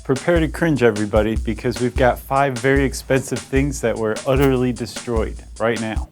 Prepare to cringe, everybody, because we've got 5 very expensive things that were utterly destroyed right now.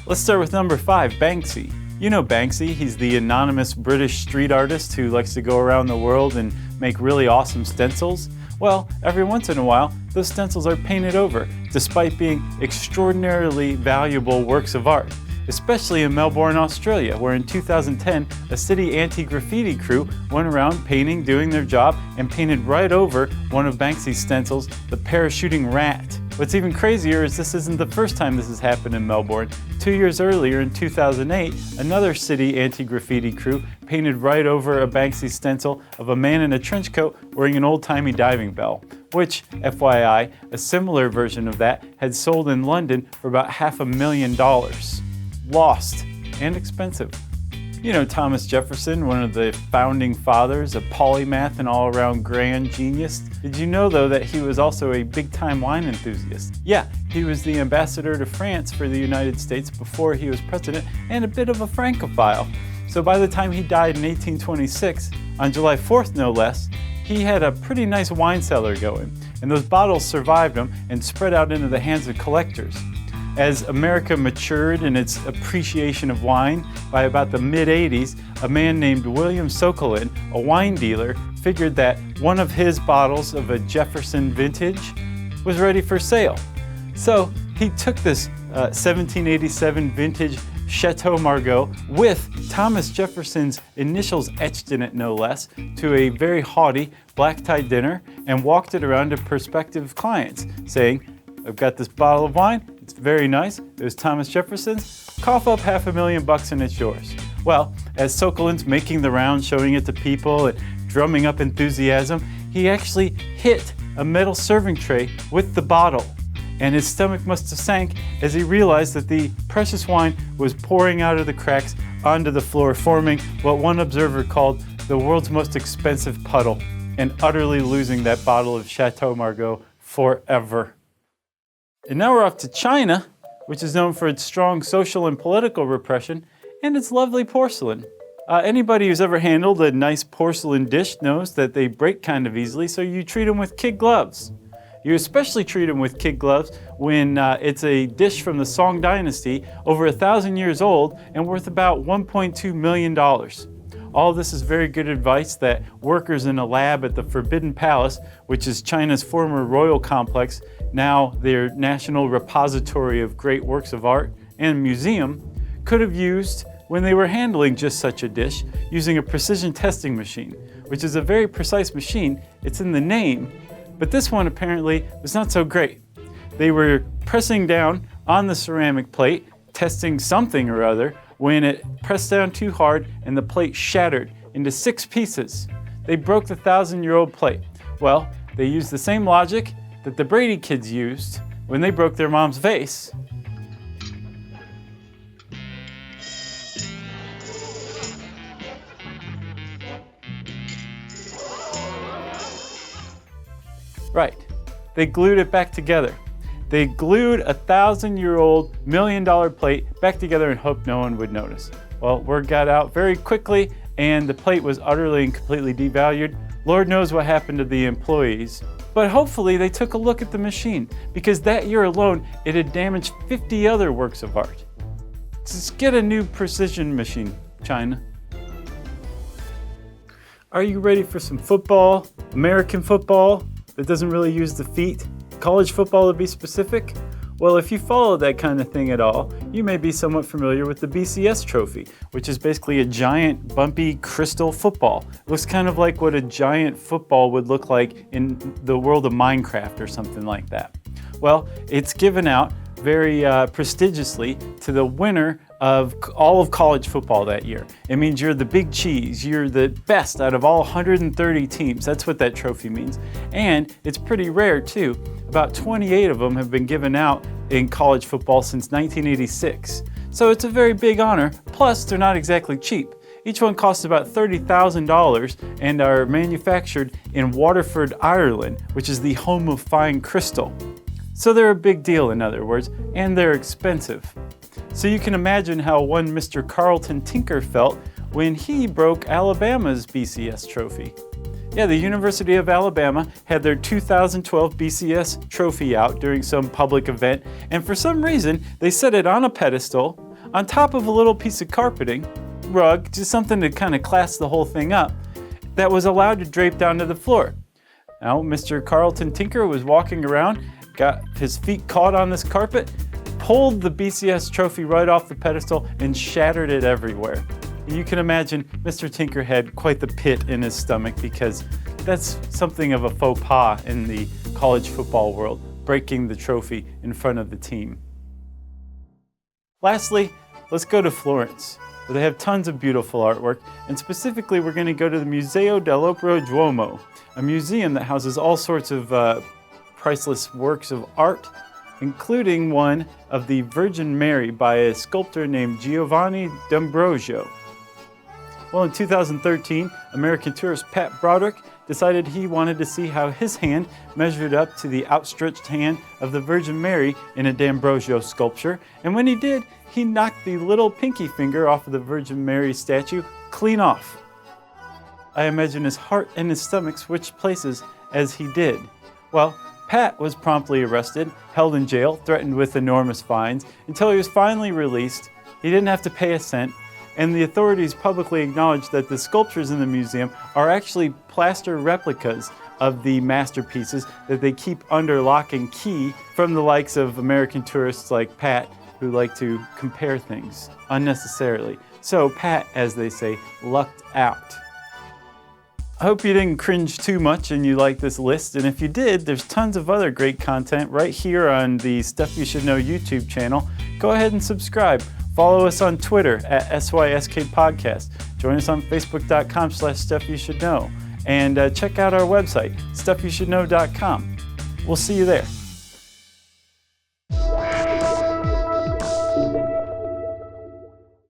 Let's start with number 5, Banksy. You know Banksy, he's the anonymous British street artist who likes to go around the world and make really awesome stencils. Well, every once in a while, those stencils are painted over, despite being extraordinarily valuable works of art. Especially in Melbourne, Australia, where in 2010, a city anti-graffiti crew went around painting, doing their job, and painted right over one of Banksy's stencils, the parachuting rat. What's even crazier is this isn't the first time this has happened in Melbourne. 2 years earlier, in 2008, another city anti-graffiti crew painted right over a Banksy stencil of a man in a trench coat wearing an old-timey diving bell, which, FYI, a similar version of that had sold in London for about $500,000. Lost and expensive. You know Thomas Jefferson, one of the founding fathers, a polymath and all-around grand genius. Did you know, though, that he was also a big-time wine enthusiast? Yeah, he was the ambassador to France for the United States before he was president, and a bit of a Francophile. So by the time he died in 1826, on July 4th no less, he had a pretty nice wine cellar going, and those bottles survived him and spread out into the hands of collectors. As America matured in its appreciation of wine, by about the mid-80s, a man named William Sokolin, a wine dealer, figured that one of his bottles of a Jefferson vintage was ready for sale. So he took this 1787 vintage Chateau Margaux with Thomas Jefferson's initials etched in it, no less, to a very haughty black-tie dinner and walked it around to prospective clients, saying, "I've got this bottle of wine. It's very nice. It was Thomas Jefferson's. Cough up $500,000 and it's yours." Well, as Sokolin's making the rounds, showing it to people and drumming up enthusiasm, he actually hit a metal serving tray with the bottle. And his stomach must have sank as he realized that the precious wine was pouring out of the cracks onto the floor, forming what one observer called the world's most expensive puddle, and utterly losing that bottle of Chateau Margaux forever. And now we're off to China, which is known for its strong social and political repression, and its lovely porcelain. Anybody who's ever handled a nice porcelain dish knows that they break kind of easily, so you treat them with kid gloves. You especially treat them with kid gloves when it's a dish from the Song Dynasty, over 1,000 years old, and worth about $1.2 million. All of this is very good advice that workers in a lab at the Forbidden Palace, which is China's former royal complex, now their national repository of great works of art and museum, could have used when they were handling just such a dish using a precision testing machine, which is a very precise machine. It's in the name, but this one apparently was not so great. They were pressing down on the ceramic plate, testing something or other, when it pressed down too hard and the plate shattered into 6 pieces. They broke the 1,000-year-old plate. Well, they used the same logic that the Brady kids used when they broke their mom's vase. Right, they glued it back together. They glued a 1,000-year-old million-dollar plate back together and hoped no one would notice. Well, word got out very quickly and the plate was utterly and completely devalued. Lord knows what happened to the employees. But hopefully they took a look at the machine, because that year alone it had damaged 50 other works of art. Just get a new precision machine, China. Are you ready for some football? American football that doesn't really use the feet? College football to be specific? Well, if you follow that kind of thing at all, you may be somewhat familiar with the Bcs Trophy, which is basically a giant, bumpy, crystal football. It looks kind of like what a giant football would look like in the world of Minecraft or something like that. Well, it's given out very prestigiously to the winner of all of college football that year. It means you're the big cheese, you're the best out of all 130 teams. That's what that trophy means. And it's pretty rare too. About 28 of them have been given out in college football since 1986. So it's a very big honor, plus they're not exactly cheap. Each one costs about $30,000 and are manufactured in Waterford, Ireland, which is the home of fine crystal. So they're a big deal, in other words, and they're expensive. So you can imagine how one Mr. Carlton Tinker felt when he broke Alabama's BCS Trophy. Yeah, the University of Alabama had their 2012 BCS Trophy out during some public event, and for some reason, they set it on a pedestal, on top of a little piece of carpeting, rug, just something to kind of class the whole thing up, that was allowed to drape down to the floor. Now, Mr. Carlton Tinker was walking around, got his feet caught on this carpet, pulled the BCS Trophy right off the pedestal, and shattered it everywhere. You can imagine Mr. Tinker had quite the pit in his stomach because that's something of a faux pas in the college football world, breaking the trophy in front of the team. Lastly, let's go to Florence, where they have tons of beautiful artwork, and specifically we're going to go to the Museo dell'Opera Duomo, a museum that houses all sorts of priceless works of art, including one of the Virgin Mary by a sculptor named Giovanni D'Ambrosio. Well, in 2013, American tourist Pat Broderick decided he wanted to see how his hand measured up to the outstretched hand of the Virgin Mary in a D'Ambrosio sculpture, and when he did, he knocked the little pinky finger off of the Virgin Mary statue clean off. I imagine his heart and his stomach switched places as he did. Well, Pat was promptly arrested, held in jail, threatened with enormous fines, until he was finally released. He didn't have to pay a cent, and the authorities publicly acknowledged that the sculptures in the museum are actually plaster replicas of the masterpieces that they keep under lock and key from the likes of American tourists like Pat, who like to compare things unnecessarily. So Pat, as they say, lucked out. I hope you didn't cringe too much and you liked this list, and if you did, there's tons of other great content right here on the Stuff You Should Know YouTube channel. Go ahead and subscribe. Follow us on Twitter at SYSK Podcast. Join us on Facebook.com/StuffYouShouldKnow. And check out our website, StuffYouShouldKnow.com. We'll see you there.